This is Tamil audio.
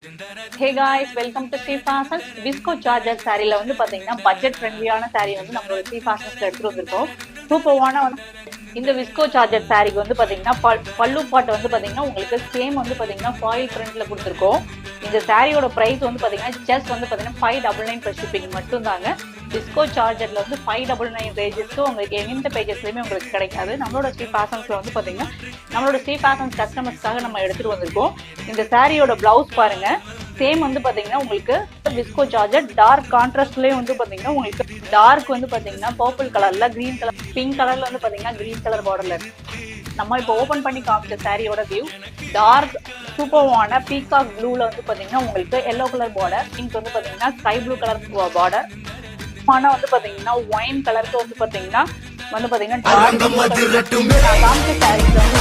Hey guys, welcome to Steve Fashions. Visco Charger saree வந்து பாத்தீங்கன்னா பட்ஜெட் ஃப்ரெண்ட்லியான saree வந்து நம்மளோட Steve Fashionsல எடுத்துட்டு வந்திருக்கோம். சூப்பர்வான இந்த விஸ்கோ சார்ஜர் சாரிக்கு வந்து பாத்தீங்கன்னா பல்லு பாட்டு வந்து பாத்தீங்கன்னா உங்களுக்கு சேம் வந்து பாத்தீங்கன்னா ஃபாயில் பிரிண்ட்ல கொடுத்துருக்கோம். இந்த சாரியோட பிரைஸ் வந்து பாத்தீங்கன்னா ஜஸ்ட் வந்து பாத்தீங்கன்னா 599 + ஷிப்பிங் மட்டும் தாங்க. விஸ்கோ சார்ஜர்ல வந்து 599 பேஜஸ் உங்களுக்கு எந்த பேஜஸ்லயுமே உங்களுக்கு கிடைக்காது. நம்மளோட ஸ்டீவ் ஃபேஷன்ஸ்ல வந்து பாத்தீங்கன்னா நம்மளோட ஸ்டீவ் ஃபேஷன்ஸ் கஸ்டமர்ஸ்க்காக நம்ம எடுத்துட்டு வந்திருக்கோம். இந்த சாரியோட பிளவுஸ் பாருங்க, சேம் வந்து பாத்தீங்கன்னா உங்களுக்கு விஸ்கோ சார்ஜர் டார்க் கான்ட்ராஸ்ட்லயே வந்து பாத்தீங்கன்னா உங்களுக்கு டார்க் வந்து பாத்தீங்கன்னா பர்பிள் கலர்ல, கிரீன் கலர், பிங்க் கலர்ல வந்து பாத்தீங்கன்னா கிரீன் கலர் பார்டர்ல இருக்கு. நம்ம இப்போ ஓபன் பண்ணி காமிச்ச சாரியோட வியூ டார்க் சூப்பர்வான பீகாக் ப்ளூல வந்து பாத்தீங்கன்னா உங்களுக்கு எல்லோ கலர் பார்டர், பிங்க் வந்து பாத்தீங்கன்னா ஸ்கை ப்ளூ கலர் பார்டர், ஆனா வந்து பாத்தீங்கன்னா ஒயின் கலருக்கு வந்து பாத்தீங்கன்னா காமிச்ச சாரீஸ் வந்து